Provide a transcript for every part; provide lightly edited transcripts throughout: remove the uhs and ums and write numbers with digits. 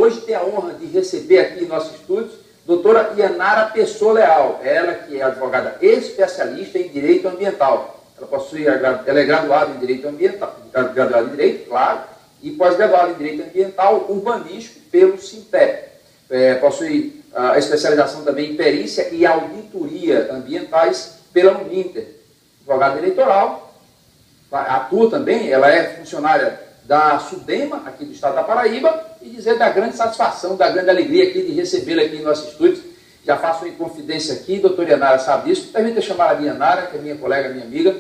hoje ter a honra de receber aqui em nossos estúdios doutora Yanara Pessoa Leal, ela que é advogada especialista em Direito Ambiental. Ela é graduada em Direito Ambiental, graduada em Direito, claro, e pós-graduada em Direito Ambiental Urbanístico pelo SINTEP. Possui a especialização também em Perícia e Auditoria Ambientais pela Uninter. Advogada eleitoral, atua também, ela é funcionária da SUDEMA, aqui do estado da Paraíba, e dizer da grande satisfação, da grande alegria aqui de recebê-la aqui em nosso estúdio. Já faço uma confidência aqui, a doutora Yanara sabe disso, também ter chamado a Yanara, que é minha colega, minha amiga,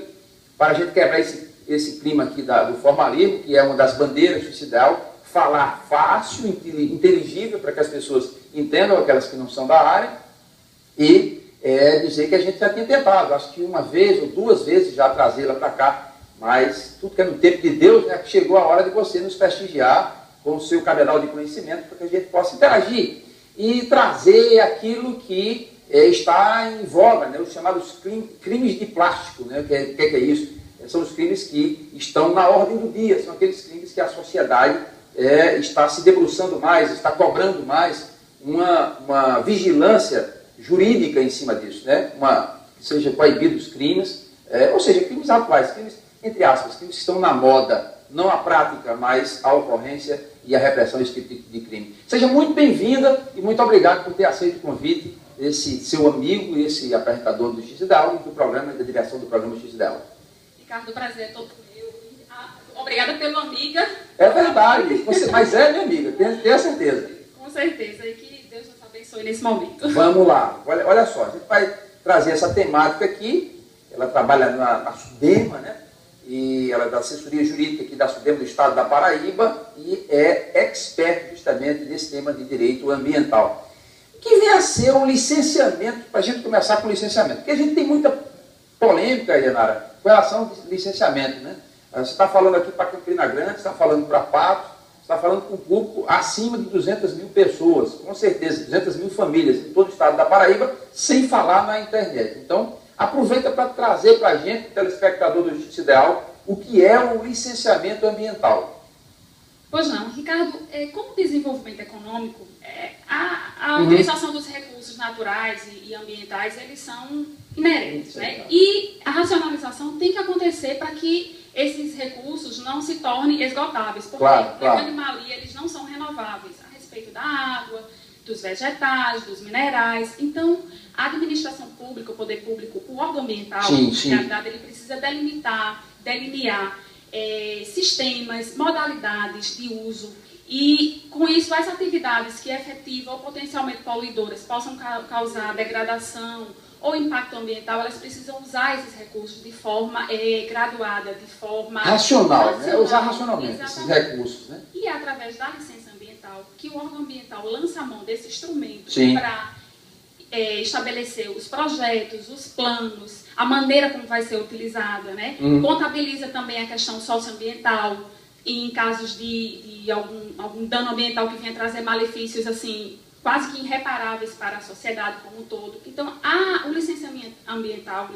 para a gente quebrar esse clima aqui do formalismo, que é uma das bandeiras do CIDEAL, falar fácil, inteligível, para que as pessoas entendam, aquelas que não são da área, e dizer que a gente já tinha tentado, acho que uma vez ou duas vezes já trazê-la para cá, mas tudo que é no tempo de Deus, né, que chegou a hora de você nos prestigiar com o seu cabedal de conhecimento, para que a gente possa interagir e trazer aquilo que está em voga, né, os chamados crimes de plástico. Né, o que é isso? São os crimes que estão na ordem do dia, são aqueles crimes que a sociedade está se debruçando mais, está cobrando mais uma vigilância jurídica em cima disso, né, que seja coibido os crimes, ou seja, crimes atuais, crimes entre aspas, crimes que estão na moda, não a prática, mas a ocorrência e a repressão desse tipo de crime. Seja muito bem-vinda e muito obrigado por ter aceito o convite desse seu amigo e esse apresentador do XDAO e do programa, da direção do programa XDAO. Ricardo, o prazer é todo meu. Obrigada pela amiga. É verdade, mas é minha amiga, tenho certeza. Com certeza, e que Deus nos abençoe nesse momento. Vamos lá, olha só, a gente vai trazer essa temática aqui, ela trabalha na SUDEMA, né? E ela é da assessoria jurídica aqui da SUDEMA do estado da Paraíba e é expert justamente nesse tema de direito ambiental. O que vem a ser o licenciamento, para a gente começar com o licenciamento? Porque a gente tem muita polêmica, Yanara, com relação ao licenciamento, né? Você está falando aqui para Campina Grande, você está falando para Patos, você está falando com um público acima de 200 mil pessoas, com certeza, 200 mil famílias em todo o estado da Paraíba, sem falar na internet. Então, aproveita para trazer para a gente, o telespectador do Justiça Ideal, o que é o licenciamento ambiental. Pois não, Ricardo, como desenvolvimento econômico, a utilização dos recursos naturais e ambientais, eles são inerentes, né? E a racionalização tem que acontecer para que esses recursos não se tornem esgotáveis, porque a grande maioria eles não são renováveis, a respeito da água, dos vegetais, dos minerais. Então, a administração pública, o poder público, o órgão ambiental, na realidade, ele precisa delinear sistemas, modalidades de uso e, com isso, as atividades que efetivamente ou potencialmente poluidoras possam causar degradação ou impacto ambiental, elas precisam usar esses recursos de forma graduada, de forma racional, né? Usar racionalmente esses recursos, né? E é através da licença ambiental que o órgão ambiental lança a mão desse instrumento para estabelecer os projetos, os planos, a maneira como vai ser utilizada, né? Contabiliza também a questão socioambiental e em casos de algum dano ambiental que venha trazer malefícios assim quase que irreparáveis para a sociedade como um todo. Então, o licenciamento ambiental,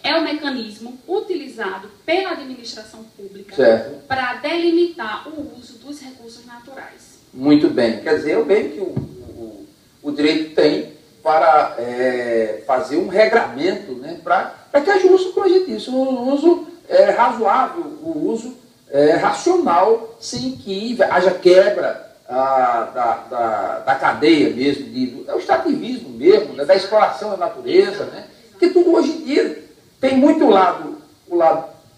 é o mecanismo utilizado pela administração pública para delimitar o uso dos recursos naturais. Muito bem. Quer dizer, o bem que o direito tem para fazer um regramento, né, para que haja uso, como a gente disse, um uso razoável, um uso racional, sem que haja quebra da cadeia mesmo, do extrativismo mesmo, né, da exploração da natureza, né? Porque tudo hoje em dia tem muito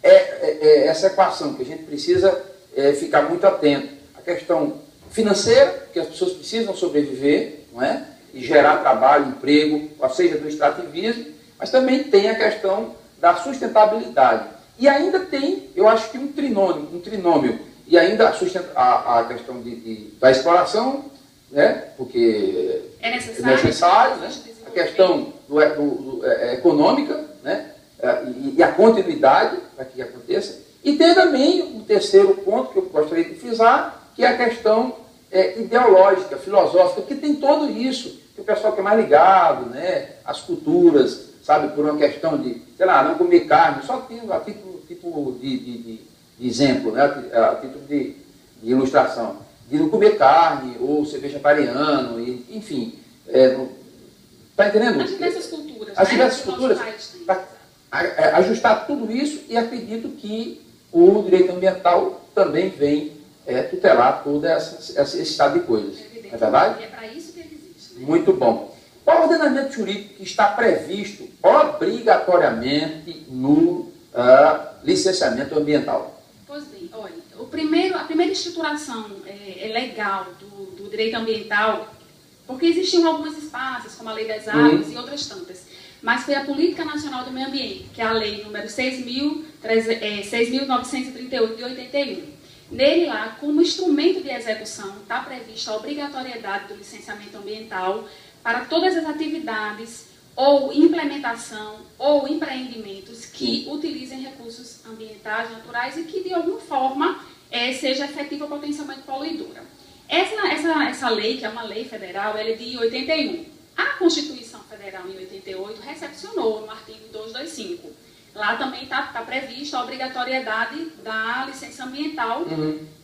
essa equação que a gente precisa ficar muito atento. A questão financeira, que as pessoas precisam sobreviver, não é? E gerar trabalho, emprego, ou seja, do extrativismo, mas também tem a questão da sustentabilidade. E ainda tem, eu acho que um trinômio, e ainda a questão da exploração, né, porque é necessário, né, a questão econômica, né, e a continuidade para que aconteça. E tem também um terceiro ponto que eu gostaria de frisar, que é a questão ideológica, filosófica, porque tem tudo isso, que o pessoal que é mais ligado, né, às culturas, sabe, por uma questão de, sei lá, não comer carne, só a título de exemplo, né, a título de ilustração. de não comer carne ou ser vegetariano, enfim. Está entendendo? As diversas culturas. As diversas culturas. Ajustar tudo isso, e acredito que o direito ambiental também vem tutelar todo esse estado de coisas. É verdade? E é para isso que ele existe. Né? Muito bom. Qual o ordenamento jurídico que está previsto obrigatoriamente no licenciamento ambiental? Pois bem, olha, a primeira estruturação legal do direito ambiental, porque existiam alguns espaços, como a Lei das Águas e outras tantas, mas foi a Política Nacional do Meio Ambiente, que é a lei número 6.938 de 81. Nele lá, como instrumento de execução, está prevista a obrigatoriedade do licenciamento ambiental para todas as atividades ou implementação ou empreendimentos que utilizem recursos ambientais, naturais e que de alguma forma seja efetiva ou potencialmente poluidora. Essa lei, que é uma lei federal, ela é de 81. A Constituição Federal, em 88, recepcionou no artigo 225. Lá também está prevista a obrigatoriedade da licença ambiental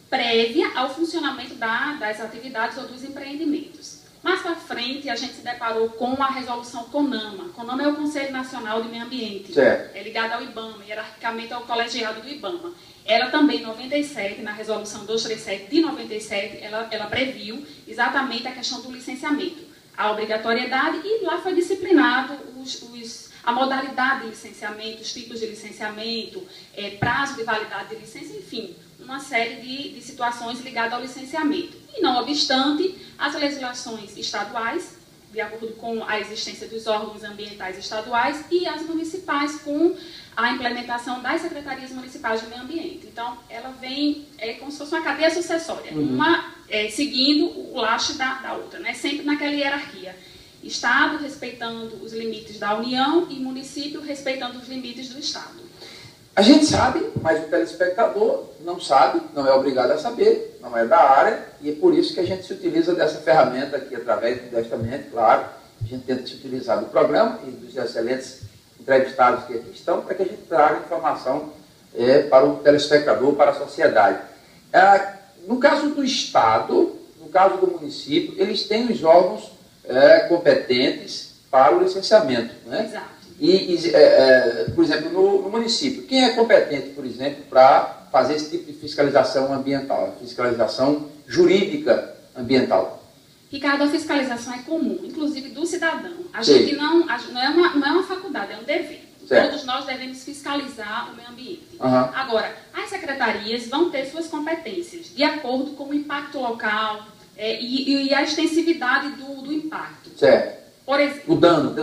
prévia ao funcionamento das atividades ou dos empreendimentos. Mais para frente, a gente se deparou com a resolução CONAMA. CONAMA é o Conselho Nacional de Meio Ambiente. Certo. É ligado ao IBAMA, hierarquicamente ao colegiado do IBAMA. Ela também, em 97, na resolução 237 de 97, ela previu exatamente a questão do licenciamento, a obrigatoriedade, e lá foi disciplinado a modalidade de licenciamento, os tipos de licenciamento, prazo de validade de licença, enfim, uma série de situações ligadas ao licenciamento. E, não obstante, as legislações estaduais, de acordo com a existência dos órgãos ambientais estaduais, e as municipais, com a implementação das secretarias municipais de meio ambiente. Então, ela vem como se fosse uma cadeia sucessória, uma seguindo o laço da outra, né? Sempre naquela hierarquia. Estado respeitando os limites da União e município respeitando os limites do Estado. A gente sabe, mas o telespectador não sabe, não é obrigado a saber, não é da área, e é por isso que a gente se utiliza dessa ferramenta aqui, através do Modestamente, claro. A gente tenta se utilizar do programa e dos excelentes entrevistados que aqui estão, para que a gente traga informação para o telespectador, para a sociedade. No caso do Estado, no caso do município, eles têm os órgãos competentes para o licenciamento, né? Exato. Por exemplo, no município, quem é competente, por exemplo, para fazer esse tipo de fiscalização ambiental, fiscalização jurídica ambiental? Ricardo, a fiscalização é comum, inclusive do cidadão. A gente não é uma faculdade, é um dever. Certo. Todos nós devemos fiscalizar o meio ambiente. Agora, as secretarias vão ter suas competências de acordo com o impacto local e a extensividade do impacto. Certo. Por exemplo, o dano.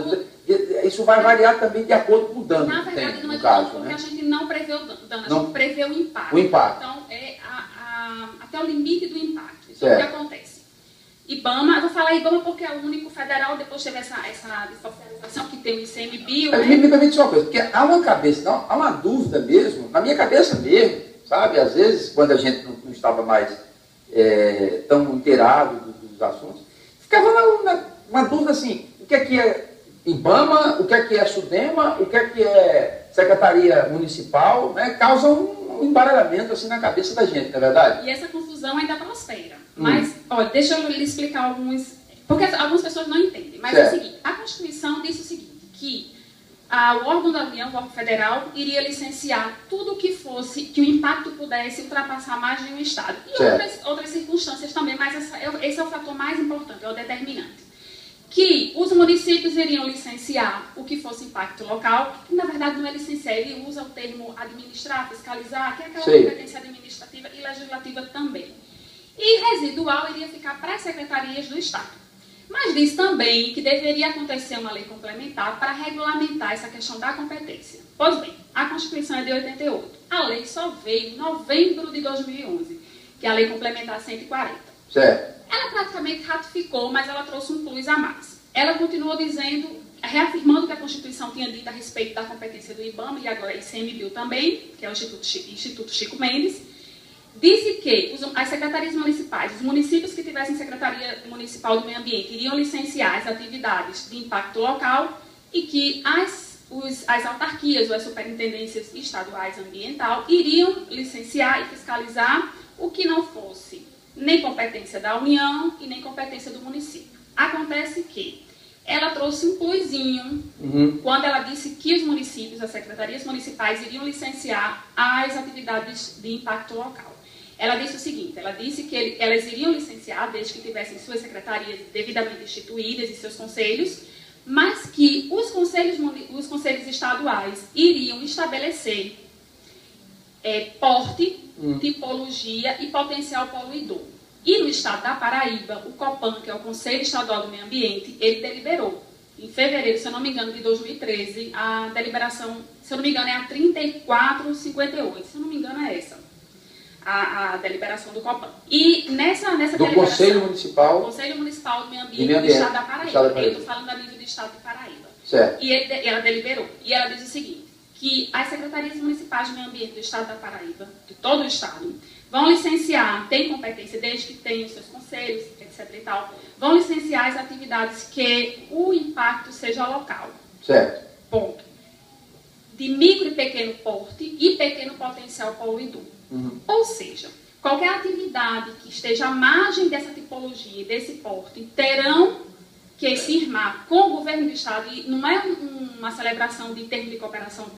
Isso vai variar também de acordo com o dano. Na verdade, tem, não é no caso, porque né? a gente não prevê o dano, a gente prevê o impacto. O impacto. Então, até o limite do impacto. Então, o que acontece? IBAMA, eu vou falar IBAMA porque é o único federal, depois teve essa dissocialização que tem o ICMBio, né? Me permite só uma coisa, porque há uma dúvida mesmo, na minha cabeça mesmo, sabe? Às vezes, quando a gente não estava mais tão inteirado dos assuntos, ficava uma dúvida assim, o que é IBAMA, o que é SUDEMA, o que é Secretaria Municipal, né? Causa um embaralhamento assim na cabeça da gente, não é verdade? E essa confusão ainda prospera. Mas, olha, deixa eu lhe explicar alguns, porque algumas pessoas não entendem. Mas é o seguinte, a Constituição diz o seguinte, que o órgão da União, o órgão federal, iria licenciar tudo que o impacto pudesse ultrapassar mais de um estado. E outras circunstâncias também, mas esse é o fator mais importante, é o determinante. Que os municípios iriam licenciar o que fosse impacto local, que na verdade não é licenciar, ele usa o termo administrar, fiscalizar, que é aquela competência administrativa e legislativa também. E residual iria ficar para as secretarias do Estado. Mas diz também que deveria acontecer uma lei complementar para regulamentar essa questão da competência. Pois bem, a Constituição é de 88. A lei só veio em novembro de 2011, que é a Lei Complementar 140. Certo. Ela praticamente ratificou, mas ela trouxe um plus a mais. Ela continuou dizendo, reafirmando o que a Constituição tinha dito a respeito da competência do IBAMA, e agora ICMBio também, que é o Instituto Chico Mendes, disse que as secretarias municipais, os municípios que tivessem Secretaria Municipal do Meio Ambiente, iriam licenciar as atividades de impacto local e que as autarquias ou as superintendências estaduais ambiental iriam licenciar e fiscalizar o que não fosse nem competência da União e nem competência do município. Acontece que ela trouxe um plusinho quando ela disse que os municípios, as secretarias municipais, iriam licenciar as atividades de impacto local. Ela disse o seguinte, ela disse que elas iriam licenciar desde que tivessem suas secretarias devidamente instituídas e seus conselhos, mas que os conselhos estaduais iriam estabelecer porte, tipologia e potencial poluidor. E no estado da Paraíba, o COPAN, que é o Conselho Estadual do Meio Ambiente, ele deliberou, em fevereiro, se eu não me engano, de 2013, a deliberação, se eu não me engano, é a 3458, se eu não me engano é essa, a deliberação do COPAN. E nessa deliberação... Conselho Municipal... Conselho Municipal do Meio Ambiente do estado da Paraíba. Eu estou falando a nível do estado de Paraíba. Certo. E ela deliberou. E ela diz o seguinte, que as secretarias municipais do meio ambiente do estado da Paraíba, de todo o estado, vão licenciar, tem competência desde que tenham seus conselhos, etc. e tal, vão licenciar as atividades que o impacto seja local. Certo. Ponto. De micro e pequeno porte e pequeno potencial poluidor. Ou seja, qualquer atividade que esteja à margem dessa tipologia e desse porte terão que firmar com o governo do estado, e não é uma celebração de termo de cooperação